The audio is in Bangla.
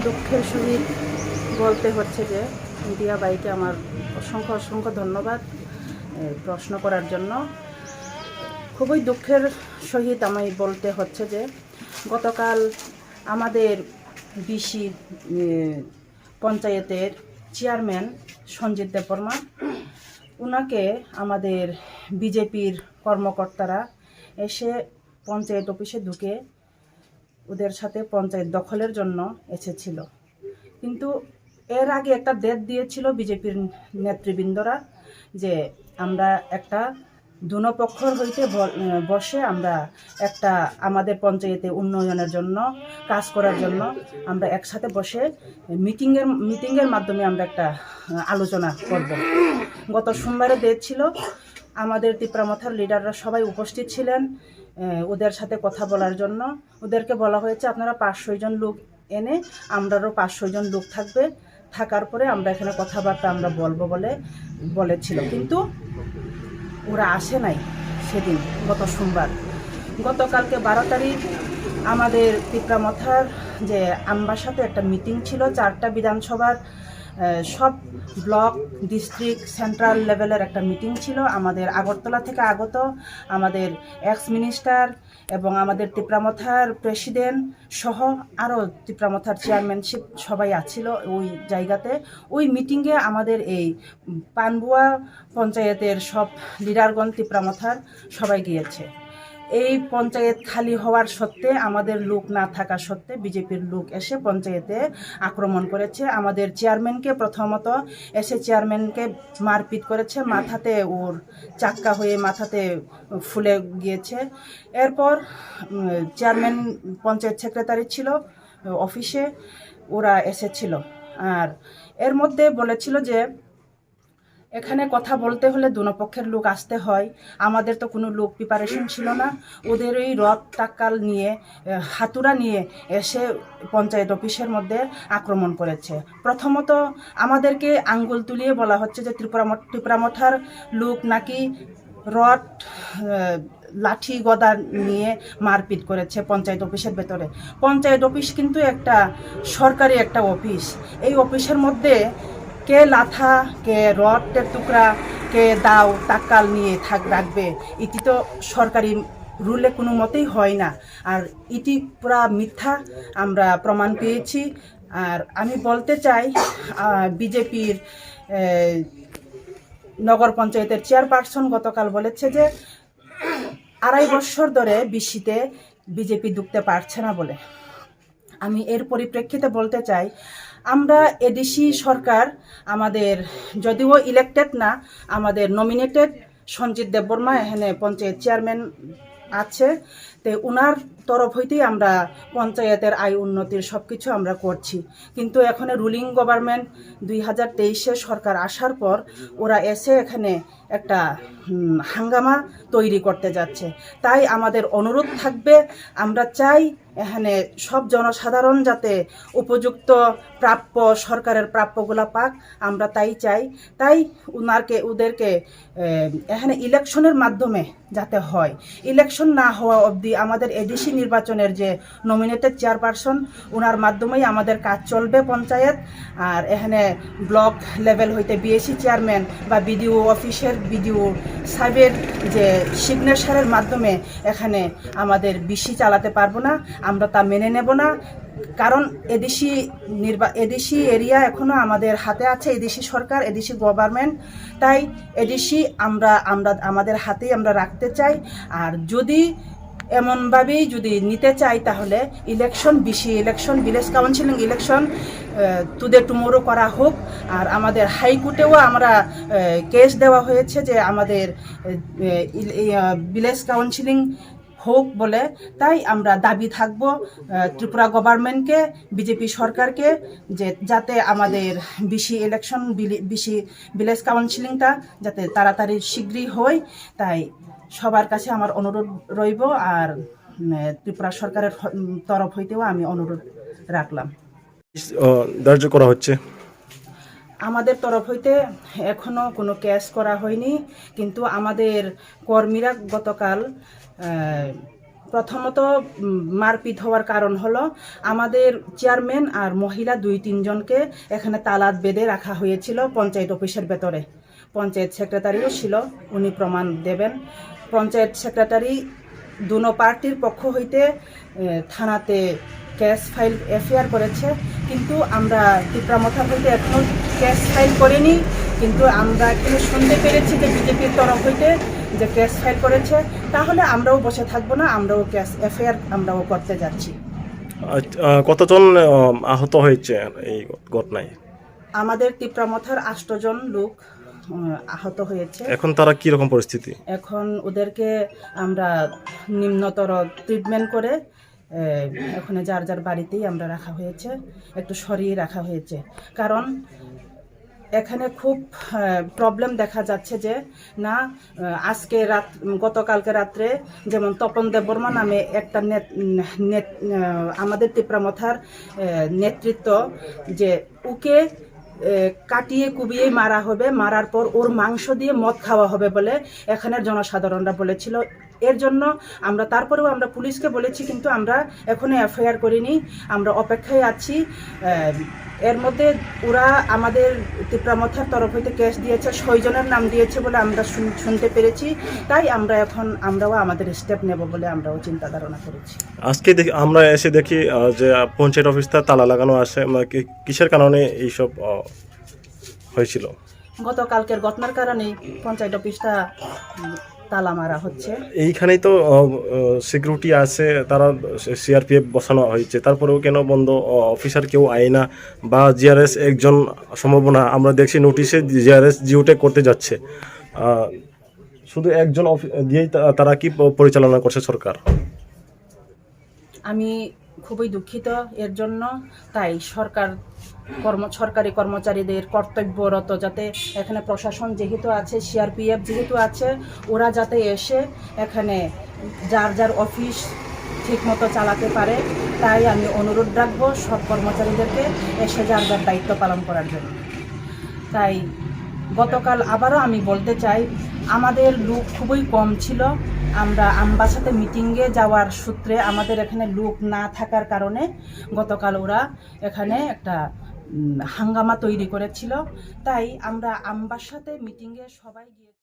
দুঃখের সহিত বলতে হচ্ছে যে মিডিয়া ভাইকে আমার অসংখ্য অসংখ্য ধন্যবাদ প্রশ্ন করার জন্য। খুবই দুঃখের সহিত আমি বলতে হচ্ছে যে গতকাল আমাদের বিসি পঞ্চায়েতের চেয়ারম্যান সঞ্জিত দেববর্মা, ওনাকে আমাদের বিজেপির কর্মকর্তারা এসে পঞ্চায়েত অফিসে ঢুকে ওদের সাথে পঞ্চায়েত দখলের জন্য এসেছিল। কিন্তু এর আগে একটা ডেট দিয়েছিল বিজেপির নেতৃবৃন্দরা যে আমরা একটা দুপক্ষর হইতে বসে আমরা একটা আমাদের পঞ্চায়েতে উন্নয়নের জন্য কাজ করার জন্য আমরা একসাথে বসে মিটিংয়ের মাধ্যমে আমরা একটা আলোচনা করব। গত সোমবারে ডেট ছিল, আমাদের তিপ্রামথার লিডাররা সবাই উপস্থিত ছিলেন ওদের সাথে কথা বলার জন্য। ওদেরকে বলা হয়েছে আপনারা 500 জন লোক এনে আমরারও 500 জন লোক থাকবে, থাকার পরে আমরা এখানে কথাবার্তা আমরা বলবো বলেছিল। কিন্তু ওরা আসে নাই সেদিন, গত সোমবার। গতকালকে 12 তারিখ আমাদের তিপ্রামথার যে আমবাসাতে একটা মিটিং ছিল, 4টা বিধানসভার সব ব্লক, ডিস্ট্রিক্ট, সেন্ট্রাল লেভেলের একটা মিটিং ছিল। আমাদের আগরতলা থেকে আগত আমাদের এক্স মিনিস্টার এবং আমাদের তিপ্রামথার প্রেসিডেন্ট সহ আরও তিপ্রামথার চেয়ারম্যানশিপ সবাই আছিল ওই জায়গাতে। ওই মিটিংয়ে আমাদের এই পানবুয়া পঞ্চায়েতের সব লিডারগণ তিপ্রামথার সবাই গিয়েছে। এই পঞ্চায়েত খালি হওয়ার সত্ত্বে, আমাদের লোক না থাকা সত্ত্বে বিজেপির লোক এসে পঞ্চায়েতে আক্রমণ করেছে। আমাদের চেয়ারম্যানকে প্রথমত এসে চেয়ারম্যানকে মারপিট করেছে, মাথাতে ওর চাক্কা হয়ে মাথাতে ফুলে গিয়েছে। এরপর চেয়ারম্যান পঞ্চায়েত সেক্রেটারি ছিল অফিসে, ওরা এসেছিল। আর এর মধ্যে বলেছিল যে এখানে কথা বলতে হলে দুপক্ষের লোক আসতে হয়। আমাদের তো কোনো লোক প্রিপারেশন ছিল না। ওদের ওই রথ টাক্কাল নিয়ে, হাতুড়া নিয়ে এসে পঞ্চায়েত অফিসের মধ্যে আক্রমণ করেছে। প্রথমত আমাদেরকে আঙ্গুল তুলিয়ে বলা হচ্ছে যে ত্রিপুরামঠার লোক নাকি রড, লাঠি গদা নিয়ে মারপিট করেছে পঞ্চায়েত অফিসের ভেতরে। পঞ্চায়েত অফিস কিন্তু একটা সরকারি একটা অফিস। এই অফিসের মধ্যে কে লাথা, কে রডের টুকরা, কে দাও টাক্কাল নিয়ে রাখবে, এটি তো সরকারি রুলে কোনো মতেই হয় না। আর এটি পুরা মিথ্যা আমরা প্রমাণ পেয়েছি। আর আমি বলতে চাই, বিজেপির নগর পঞ্চায়েতের চেয়ারপারসন গতকাল বলেছে যে 2.5 বছর ধরে বিসিতে বিজেপি ঢুকতে পারছে না বলে। আমি এর পরিপ্রেক্ষিতে বলতে চাই, আমরা এডিসি সরকার, আমাদের যদিও ইলেক্টেড না, আমাদের নমিনেটেড সঞ্জিত দেববর্মা এখানে পঞ্চায়েত চেয়ারম্যান আছে, তো ওনার তরফ হইতেই আমরা পঞ্চায়েতের আয় উন্নতির সব কিছু আমরা করছি। কিন্তু এখানে রুলিং গভর্নমেন্ট 2023-এ সরকার আসার পর ওরা এসে এখানে একটা হাঙ্গামা তৈরি করতে যাচ্ছে। তাই আমাদের অনুরোধ থাকবে, আমরা চাই এখানে সব জনসাধারণ যাতে উপযুক্ত প্রাপ্য, সরকারের প্রাপ্যগুলা পাক, আমরা তাই চাই। তাই ওদেরকে এখানে ইলেকশনের মাধ্যমে যাতে হয়, ইলেকশন না হওয়া অবধি আমাদের এডিসি নির্বাচনের যে নমিনেটেড চেয়ারপারসন, ওনার মাধ্যমেই আমাদের কাজ চলবে পঞ্চায়েত। আর এখানে ব্লক লেভেল হইতে বিএসি চেয়ারম্যান বা বিডিও অফিসের বিডিও সাহেবের যে সিগনেচারের মাধ্যমে এখানে আমাদের বিসি চালাতে পারবো না, আমরা তা মেনে নেব না। কারণ এডিসি এরিয়া এখনো আমাদের হাতে আছে, এডিসি সরকার, এডিসি গভর্নমেন্ট। তাই এডিসি আমরা আমাদের হাতেই আমরা রাখতে চাই। আর যদি এমনভাবেই যদি নিতে চাই তাহলে election village counselling election today tomorrow করা হোক। আর আমাদের হাইকোর্টেও আমরা কেস দেওয়া হয়েছে যে আমাদের ভিলেজ কাউন্সিলিং হোক বলে। তাই আমরা দাবি থাকব ত্রিপুরা গভর্নমেন্টকে, বিজেপি সরকারকে, যে যাতে আমাদের ভিলেজ কাউন্সিলিংটা যাতে তাড়াতাড়ি শীঘ্রই হয়। তাই সবার কাছে আমার অনুরোধ রইব, আর ত্রিপুরা সরকারের তরফ হইতেও আমি অনুরোধ রাখলাম। ধার্য করা হচ্ছে আমাদের তরফ হইতে এখনো কোনো কেস করা হয়নি, কিন্তু আমাদের কর্মীরা গতকাল প্রথমত মারপিট হওয়ার কারণ হলো আমাদের চেয়ারম্যান আর মহিলা 2-3 জনকে এখানে তালা বেঁধে রাখা হয়েছিল পঞ্চায়েত অফিসের ভেতরে। পঞ্চায়েত সেক্রেটারিও ছিল, উনি প্রমাণ দেবেন। পঞ্চায়েত সেক্রেটারি দুনো পার্টির পক্ষ হইতে থানাতে কেস ফাইল এফআইআর করেছে, কিন্তু আমরা ত্রিপুরামথা হইতে এখনও কেস ফাইল করিনি। কিন্তু আমরা এখানে শুনতে পেরেছি যে বিজেপির তরফ হইতে যে কেস ফাইল করেছে, তাহলে আমরাও বসে থাকবো না, আমরাও কেস এফআইআর আমরাও করতে যাচ্ছি। কতজন আহত হয়েছে এই ঘটনায়? আমাদের ত্রিপুরামথার 8 জন লোক আহত হয়েছে। এখন তারা কি রকম পরিস্থিতি? এখন ওদেরকে আমরা নিম্নতর ট্রিটমেন্ট করে এখন যার যার বাড়িতেই আমরা রাখা হয়েছে, একটু সরিয়ে রাখা হয়েছে। কারণ এখানে খুব প্রবলেম দেখা যাচ্ছে যে না, গতকালকে রাত্রে যেমন তপন দেববর্মা নামে একটা আমাদের ত্রিপুরামথার নেতৃত্ব, যে ওকে কাটিয়ে কুবিয়ে মারা হবে, মারার পর ওর মাংস দিয়ে মদ খাওয়া হবে বলে এখানের জনসাধারণরা বলেছিল। এর জন্য আমরা তারপরেও আমরা পুলিশকে বলেছি, কিন্তু আমরা এখনো এফআইআর করিনি, আমরা অপেক্ষায় আছি। এর মধ্যে ওরা আমাদের ত্রিপুরামথার তরফ হইতে কেস দিয়েছে, 6 জনের নাম দিয়েছে বলে আমরা শুনতে পেরেছি। তাই আমরাও আমাদের স্টেপ নেব বলে আমরাও চিন্তা ধারণা করেছি। আজকে আমরা এসে দেখি যে পঞ্চায়েত অফিসটা তালা লাগানো আছে। কিসের কারণে এইসব হয়েছিল? গতকালকের ঘটনার কারণে পঞ্চায়েত অফিসটা তালা মারা হচ্ছে। এইখানেই তো সিকিউরিটি আছে, তারা সিআরপিএফ বসানো হয়েছে, তারপরেও কেন বন্ধ? অফিসার কেউ আয় না, বা জিআরএস একজন সম্ভাবনা আমরা দেখছি নোটিশে জিআরএস জিওটেক করতে যাচ্ছে, শুধু একজন দিয়েই তারা কি পরিচালনা করছে সরকার? আমি খুবই দুঃখিত এর জন্য। তাই সরকারি কর্মচারীদের কর্তব্যরত, যাতে এখানে প্রশাসন যেহেতু আছে, সিআরপিএফ যেহেতু আছে, ওরা যাতে এসে এখানে যার যার অফিস ঠিকমতো চালাতে পারে, তাই আমি অনুরোধ রাখবো সব কর্মচারীদেরকে এসে যার যার দায়িত্ব পালন করার জন্য। তাই গতকাল আবারও আমি বলতে চাই, আমাদের লোক খুবই কম ছিল। আমরা আমবাসাতে মিটিংয়ে যাওয়ার সূত্রে আমাদের এখানে লোক না থাকার কারণে গতকাল ওরা এখানে একটা হাঙ্গামা তৈরি করেছিল। তাই আমরা আমবাসাতে মিটিংয়ে সবাই গিয়ে